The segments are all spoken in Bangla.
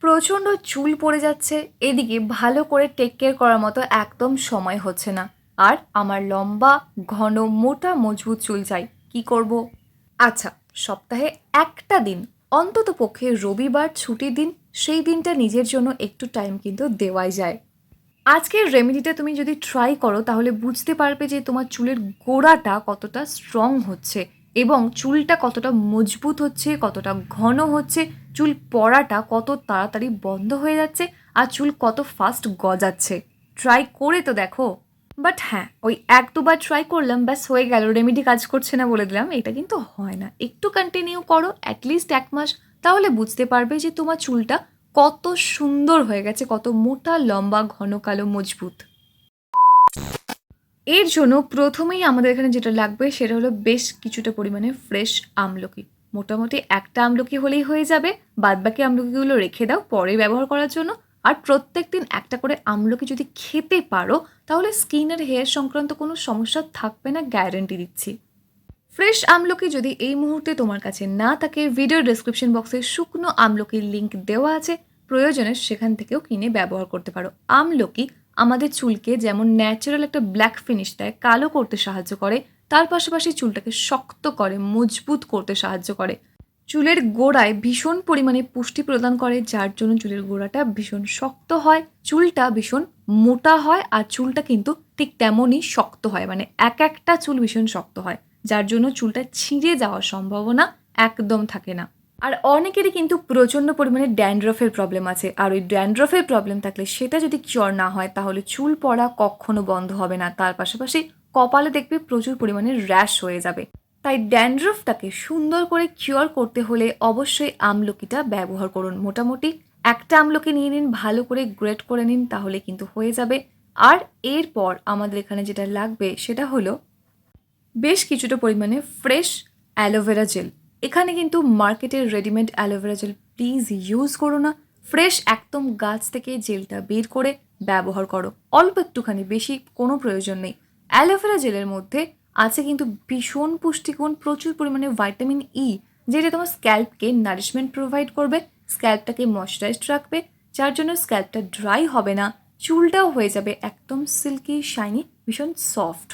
প্রচণ্ড চুল পড়ে যাচ্ছে, এদিকে ভালো করে টেক কেয়ার করার মতো একদম সময় হচ্ছে না। আর আমার লম্বা ঘন মোটা মজবুত চুল চাই, কি করব? আচ্ছা, সপ্তাহে একটা দিন, অন্তত পক্ষে রবিবার ছুটির দিন, সেই দিনটা নিজের জন্য একটু টাইম কিন্তু দেওয়াই যায়। আজকের রেমেডিটা তুমি যদি ট্রাই করো তাহলে বুঝতে পারবে যে তোমার চুলের গোড়াটা কতটা স্ট্রং হচ্ছে এবং চুলটা কতটা মজবুত হচ্ছে, কতটা ঘন হচ্ছে, চুল পড়াটা কত তাড়াতাড়ি বন্ধ হয়ে যাচ্ছে আর চুল কত ফাস্ট গজাচ্ছে। ট্রাই করে তো দেখো। বাট হ্যাঁ, ওই এক দুবার ট্রাই করলাম ব্যাস হয়ে গেল, রেমেডি কাজ করছে না বলে দিলাম, এটা কিন্তু হয় না। একটু কন্টিনিউ করো অ্যাটলিস্ট 1 মাস, তাহলে বুঝতে পারবে যে তোমার চুলটা কত সুন্দর হয়ে গেছে, কত মোটা লম্বা ঘন কালো মজবুত। এর জন্য প্রথমেই আমাদের এখানে যেটা লাগবে সেটা হলো বেশ কিছুটা পরিমাণে ফ্রেশ আমলকি। মোটামুটি একটা আমলকি হলেই হয়ে যাবে, বাদবাকি আমলকিগুলো রেখে দাও পরে ব্যবহার করার জন্য। আর প্রত্যেক দিন একটা করে আমলকি যদি খেতে পারো তাহলে স্কিন আর হেয়ার সংক্রান্ত কোনো সমস্যা থাকবে না, গ্যারান্টি দিচ্ছি। ফ্রেশ আমলকি যদি এই মুহূর্তে তোমার কাছে না থাকে, ভিডিও ডেসক্রিপশন বক্সে শুকনো আমলকির লিঙ্ক দেওয়া আছে, প্রয়োজনে সেখান থেকেও কিনে ব্যবহার করতে পারো। আমলকি আমাদের চুলকে যেমন ন্যাচারাল একটা ব্ল্যাক ফিনিশ দেয়, কালো করতে সাহায্য করে, তার পাশাপাশি চুলটাকে শক্ত করে, মজবুত করতে সাহায্য করে। চুলের গোড়ায় ভীষণ পরিমাণে পুষ্টি প্রদান করে, যার জন্য চুলের গোড়াটা ভীষণ শক্ত হয়, চুলটা ভীষণ মোটা হয়, আর চুলটা কিন্তু ঠিক তেমনই শক্ত হয়, মানে এক একটা চুল ভীষণ শক্ত হয়, যার জন্য চুলটা ছিঁড়ে যাওয়ার সম্ভাবনা একদম থাকে না। আর অনেকেরই কিন্তু প্রচণ্ড পরিমাণে ড্যান্ড্রফের প্রবলেম আছে, আর ওই ড্যান্ড্রফের প্রবলেম থাকলে সেটা যদি কিওর না হয় তাহলে চুল পড়া কখনো বন্ধ হবে না, তার পাশাপাশি কপালে দেখবে প্রচুর পরিমাণে র্যাশ হয়ে যাবে। তাই ড্যান্ড্রফটাকে সুন্দর করে কিওর করতে হলে অবশ্যই আমলকিটা ব্যবহার করুন। মোটামুটি একটা আমলকি নিয়ে নিন, ভালো করে গ্রেট করে নিন, তাহলে কিন্তু হয়ে যাবে। আর এরপর আমাদের এখানে যেটা লাগবে সেটা হলো বেশ কিছুটা পরিমাণে ফ্রেশ অ্যালোভেরা জেল। এখানে কিন্তু মার্কেটের readymade aloe vera gel please use করো না, ফ্রেশ একদম গাছ থেকে জেলটা বের করে ব্যবহার করো, অল্প একটুখানি, বেশি কোনো প্রয়োজন নেই। অ্যালোভেরা জেলের মধ্যে আছে কিন্তু ভীষণ পুষ্টিগুণ, প্রচুর পরিমাণে ভাইটামিন ই, যেটা তোমার স্ক্যাল্পকে নারিশমেন্ট প্রোভাইড করবে, স্ক্যাল্পটাকে ময়শ্চারাইজড রাখবে, যার জন্য স্ক্যাল্পটা ড্রাই হবে না, চুলটাও হয়ে যাবে একদম সিল্কি শাইনি, ভীষণ সফট।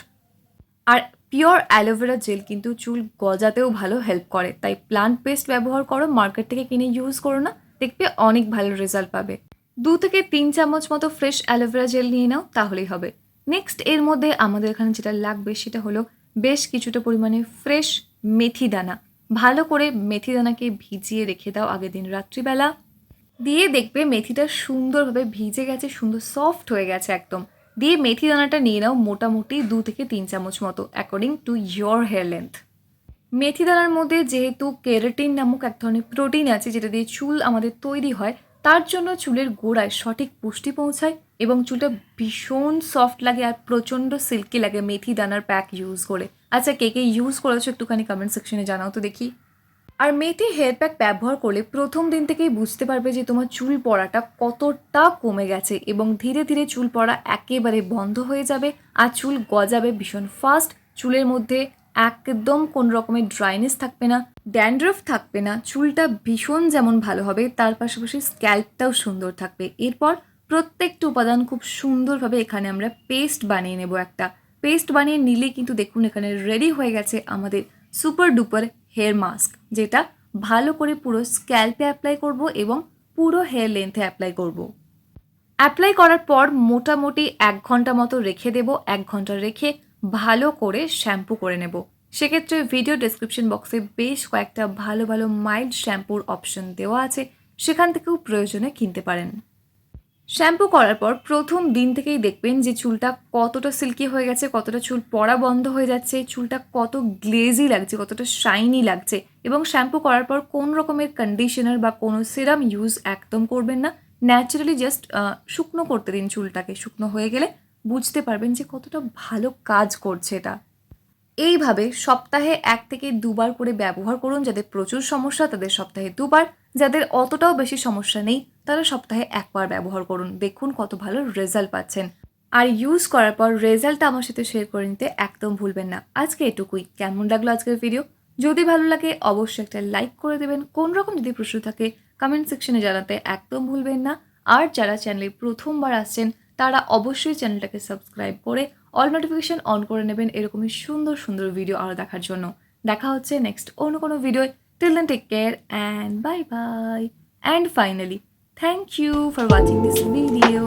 আর পিওর অ্যালোভেরা জেল কিন্তু চুল গজাতেও ভালো হেল্প করে, তাই প্লান্ট পেস্ট ব্যবহার করো, মার্কেট থেকে কিনে ইউজ করো না, দেখবে অনেক ভালো রেজাল্ট পাবে। 2 থেকে 3 চামচ মতো ফ্রেশ অ্যালোভেরা জেল নিয়ে নাও, তাহলেই হবে। নেক্সট এর মধ্যে আমাদের এখানে যেটা লাগবে সেটা হলো বেশ কিছুটা পরিমাণে ফ্রেশ মেথি দানা। ভালো করে মেথি দানাকে ভিজিয়ে রেখে দাও আগের দিন রাত্রিবেলা, দিয়ে দেখবে মেথিটা সুন্দরভাবে ভিজে গেছে, সুন্দর সফট হয়ে গেছে একদম। দিয়ে মেথি দানাটা নিয়ে নাও মোটামুটি 2 থেকে 3 চামচ মতো, according to your hair length. মেথি দানার মধ্যে যেহেতু কেরাটিন নামক এক ধরনের প্রোটিন আছে যেটা দিয়ে চুল আমাদের তৈরি হয়, তার জন্য চুলের গোড়ায় সঠিক পুষ্টি পৌঁছায় এবং চুলটা ভীষণ সফট লাগে আর প্রচণ্ড সিল্কি লাগে মেথি দানার প্যাক ইউজ করে। আচ্ছা, কে কে ইউজ করেছো একটুখানি কমেন্ট সেকশনে জানাও তো দেখি। আর মেথি হেয়ার প্যাক ব্যবহার করলে প্রথম দিন থেকেই বুঝতে পারবে যে তোমার চুল পড়াটা কতটা কমে গেছে এবং ধীরে ধীরে চুল পড়া একেবারে বন্ধ হয়ে যাবে আর চুল গজাবে ভীষণ ফাস্ট। চুলের মধ্যে একদম কোন রকমের ড্রাইনেস থাকবে না, ড্যান্ড্রফ থাকবে না, চুলটা ভীষণ যেমন ভালো হবে তার পাশাপাশি স্ক্যাল্পটাও সুন্দর থাকবে। এরপর প্রত্যেকটা উপাদান খুব সুন্দরভাবে এখানে আমরা পেস্ট বানিয়ে নেব। একটা পেস্ট বানিয়ে নিলে কিন্তু দেখুন এখানে রেডি হয়ে গেছে আমাদের সুপার ডুপার হেয়ার মাস্ক, যেটা ভালো করে পুরো স্ক্যাল্পে অ্যাপ্লাই করব এবং পুরো হেয়ার লেন্থে অ্যাপ্লাই করব। অ্যাপ্লাই করার পর মোটামুটি 1 ঘন্টা মতো রেখে দেব। 1 ঘন্টা রেখে ভালো করে শ্যাম্পু করে নেব। সেক্ষেত্রে ভিডিও ডেসক্রিপশন বক্সে বেশ কয়েকটা ভালো ভালো মাইল্ড শ্যাম্পুর অপশন দেওয়া আছে, সেখান থেকেও প্রয়োজনে কিনতে পারেন। শ্যাম্পু করার পর প্রথম দিন থেকেই দেখবেন যে চুলটা কতটা সিল্কি হয়ে গেছে, কতটা চুল পড়া বন্ধ হয়ে যাচ্ছে, চুলটা কত গ্লেজি লাগছে, কতটা শাইনি লাগছে। এবং শ্যাম্পু করার পর কোন রকমের কন্ডিশনার বা কোনো সিরাম ইউজ একদম করবেন না, ন্যাচারালি জাস্ট শুকনো করতে দিন চুলটাকে। শুকনো হয়ে গেলে বুঝতে পারবেন যে কতটা ভালো কাজ করছে এটা। এইভাবে সপ্তাহে 1 থেকে 2 বার করে ব্যবহার করুন। যাদের প্রচুর সমস্যা তাদের সপ্তাহে 2 বার, যাদের অতটাও বেশি সমস্যা নেই তারা সপ্তাহে 1 বার ব্যবহার করুন। দেখুন কত ভালো রেজাল্ট পাচ্ছেন। আর ইউজ করার পর রেজাল্টটা আমার সাথে শেয়ার করে নিতে একদম ভুলবেন না। আজকে এটুকুই। কেমন লাগলো আজকের ভিডিও? যদি ভালো লাগে অবশ্যই একটা লাইক করে দেবেন। কোন রকম যদি প্রশ্ন থাকে কমেন্ট সেকশনে জানাতে একদম ভুলবেন না। আর যারা চ্যানেলে প্রথমবার আসছেন তারা অবশ্যই চ্যানেলটাকে সাবস্ক্রাইব করে অল নোটিফিকেশন অন করে নেবেন এরকমই সুন্দর সুন্দর ভিডিও আরও দেখার জন্য। দেখা হচ্ছে নেক্সট অন্য কোনো video. Till then take care and bye bye. And finally, thank you for watching this video.